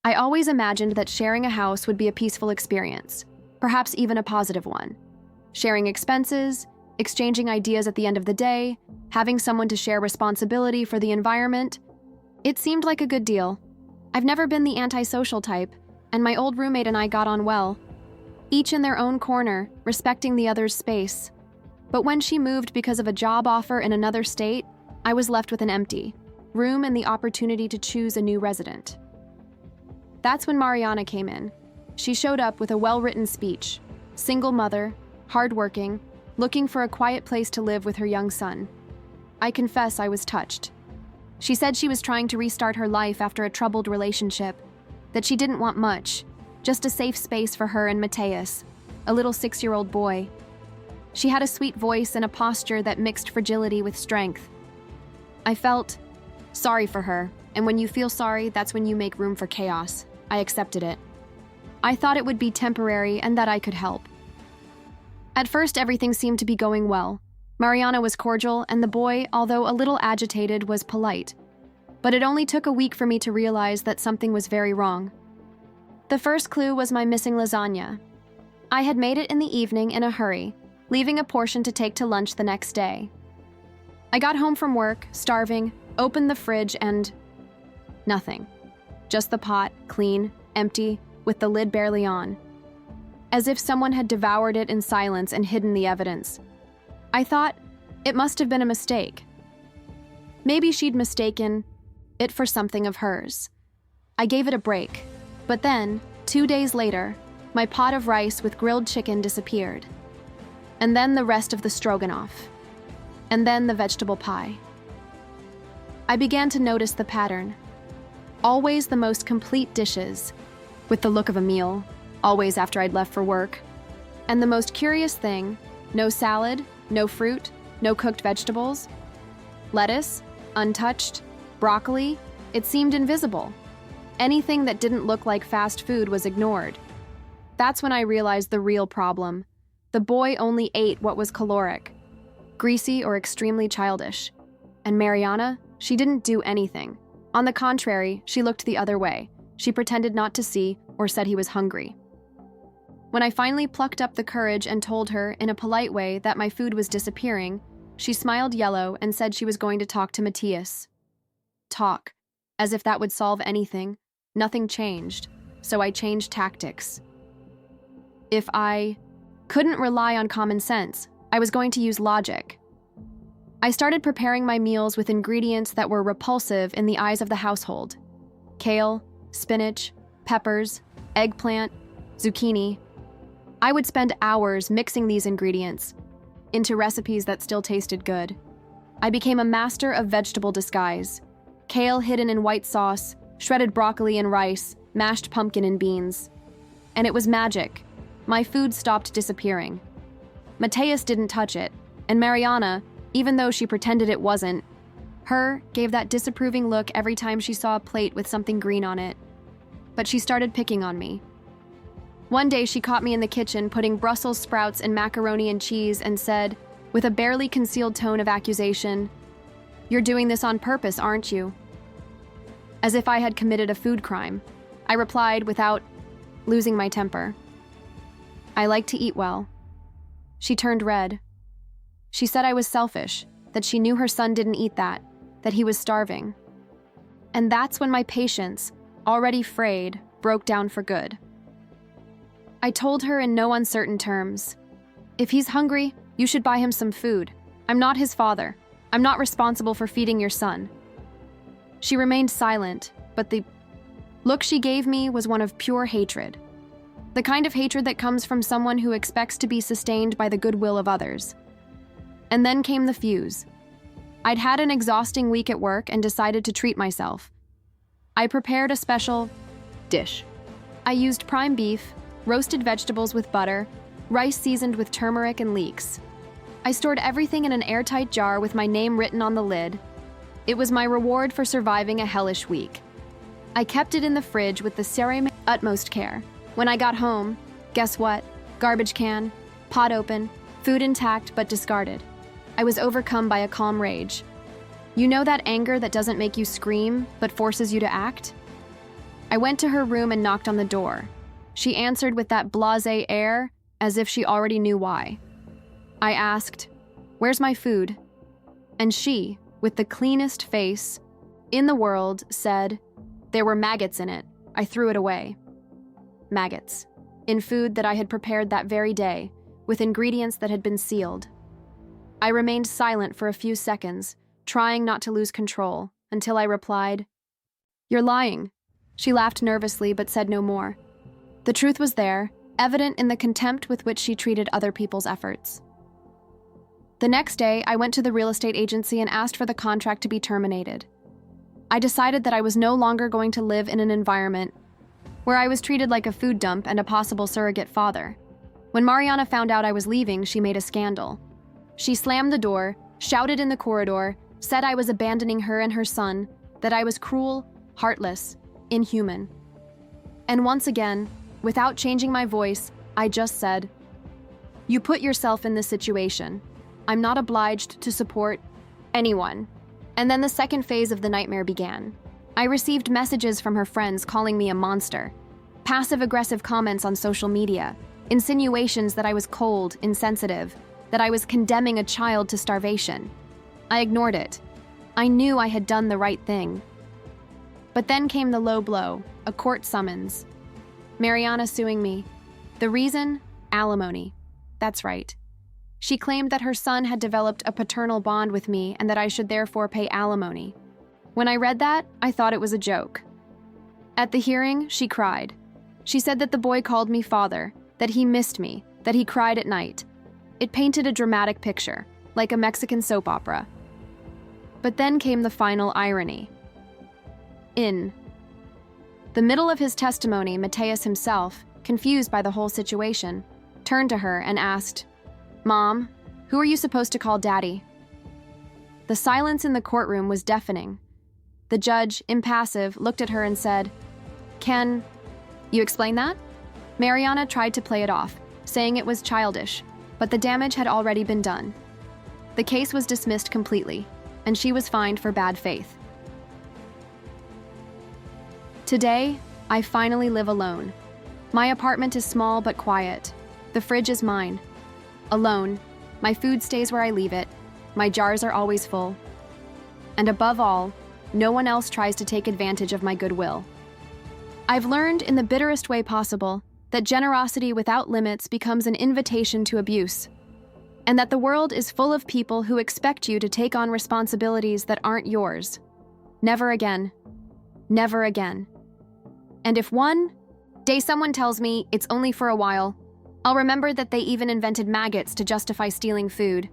I always imagined that sharing a house would be a peaceful experience, perhaps even a positive one. Sharing expenses, exchanging ideas at the end of the day, having someone to share responsibility for the environment. It seemed like a good deal. I've never been the antisocial type, and my old roommate and I got on well, each in their own corner, respecting the other's space. But when she moved because of a job offer in another state, I was left with an empty room and the opportunity to choose a new resident. That's when Mariana came in. She showed up with a well-written speech. Single mother, hardworking, looking for a quiet place to live with her young son. I confess I was touched. She said she was trying to restart her life after a troubled relationship, that she didn't want much, just a safe space for her and Mateus, a little 6-year-old boy. She had a sweet voice and a posture that mixed fragility with strength. I felt sorry for her, and when you feel sorry, that's when you make room for chaos. I accepted it. I thought it would be temporary and that I could help. At first, everything seemed to be going well. Mariana was cordial, and the boy, although a little agitated, was polite. But it only took a week for me to realize that something was very wrong. The first clue was my missing lasagna. I had made it in the evening in a hurry, leaving a portion to take to lunch the next day. I got home from work, starving, opened the fridge, and nothing. Just the pot, clean, empty, with the lid barely on. As if someone had devoured it in silence and hidden the evidence. I thought it must have been a mistake. Maybe she'd mistaken it for something of hers. I gave it a break, but then, 2 days later, my pot of rice with grilled chicken disappeared. And then the rest of the stroganoff. And then the vegetable pie. I began to notice the pattern. Always the most complete dishes, with the look of a meal, always after I'd left for work. And the most curious thing, no salad, no fruit, no cooked vegetables. Lettuce, untouched, broccoli, it seemed invisible. Anything that didn't look like fast food was ignored. That's when I realized the real problem. The boy only ate what was caloric, greasy or extremely childish. And Mariana, she didn't do anything. On the contrary, she looked the other way. She pretended not to see or said he was hungry. When I finally plucked up the courage and told her, in a polite way, that my food was disappearing, she smiled yellow and said she was going to talk to Mateus. Talk. As if that would solve anything. Nothing changed, so I changed tactics. If I couldn't rely on common sense, I was going to use logic. I started preparing my meals with ingredients that were repulsive in the eyes of the household. Kale, spinach, peppers, eggplant, zucchini. I would spend hours mixing these ingredients into recipes that still tasted good. I became a master of vegetable disguise. Kale hidden in white sauce, shredded broccoli and rice, mashed pumpkin and beans. And it was magic. My food stopped disappearing. Mateus didn't touch it, and Mariana, even though she pretended it wasn't, gave that disapproving look every time she saw a plate with something green on it. But she started picking on me. One day she caught me in the kitchen putting Brussels sprouts and macaroni and cheese and said, with a barely concealed tone of accusation, "You're doing this on purpose, aren't you?" As if I had committed a food crime, I replied without losing my temper. "I like to eat well." She turned red. She said I was selfish, that she knew her son didn't eat that he was starving. And that's when my patience, already frayed, broke down for good. I told her in no uncertain terms, "If he's hungry, you should buy him some food. I'm not his father. I'm not responsible for feeding your son." She remained silent, but the look she gave me was one of pure hatred. The kind of hatred that comes from someone who expects to be sustained by the goodwill of others. And then came the fuse. I'd had an exhausting week at work and decided to treat myself. I prepared a special dish. I used prime beef, roasted vegetables with butter, rice seasoned with turmeric and leeks. I stored everything in an airtight jar with my name written on the lid. It was my reward for surviving a hellish week. I kept it in the fridge with the utmost care. When I got home, guess what? Garbage can, pot open, food intact but discarded. I was overcome by a calm rage. You know that anger that doesn't make you scream, but forces you to act? I went to her room and knocked on the door. She answered with that blasé air, as if she already knew why. I asked, "Where's my food?" And she, with the cleanest face in the world, said, "There were maggots in it. I threw it away." Maggots. In food that I had prepared that very day, with ingredients that had been sealed. I remained silent for a few seconds, trying not to lose control, until I replied, "You're lying." She laughed nervously but said no more. The truth was there, evident in the contempt with which she treated other people's efforts. The next day, I went to the real estate agency and asked for the contract to be terminated. I decided that I was no longer going to live in an environment where I was treated like a food dump and a possible surrogate father. When Mariana found out I was leaving, she made a scandal. She slammed the door, shouted in the corridor, said I was abandoning her and her son, that I was cruel, heartless, inhuman. And once again, without changing my voice, I just said, "You put yourself in this situation. I'm not obliged to support anyone." And then the second phase of the nightmare began. I received messages from her friends calling me a monster, passive-aggressive comments on social media, insinuations that I was cold, insensitive, that I was condemning a child to starvation. I ignored it. I knew I had done the right thing. But then came the low blow, a court summons. Mariana suing me. The reason? Alimony. That's right. She claimed that her son had developed a paternal bond with me and that I should therefore pay alimony. When I read that, I thought it was a joke. At the hearing, she cried. She said that the boy called me father, that he missed me, that he cried at night. It painted a dramatic picture, like a Mexican soap opera. But then came the final irony. In the middle of his testimony, Mateus himself, confused by the whole situation, turned to her and asked, "Mom, who are you supposed to call Daddy?" The silence in the courtroom was deafening. The judge, impassive, looked at her and said, "Can you explain that?" Mariana tried to play it off, saying it was childish, but the damage had already been done. The case was dismissed completely, and she was fined for bad faith. Today, I finally live alone. My apartment is small but quiet. The fridge is mine. Alone, my food stays where I leave it. My jars are always full. And above all, no one else tries to take advantage of my goodwill. I've learned in the bitterest way possible that generosity without limits becomes an invitation to abuse, and that the world is full of people who expect you to take on responsibilities that aren't yours. Never again. Never again. And if one day someone tells me it's only for a while, I'll remember that they even invented maggots to justify stealing food.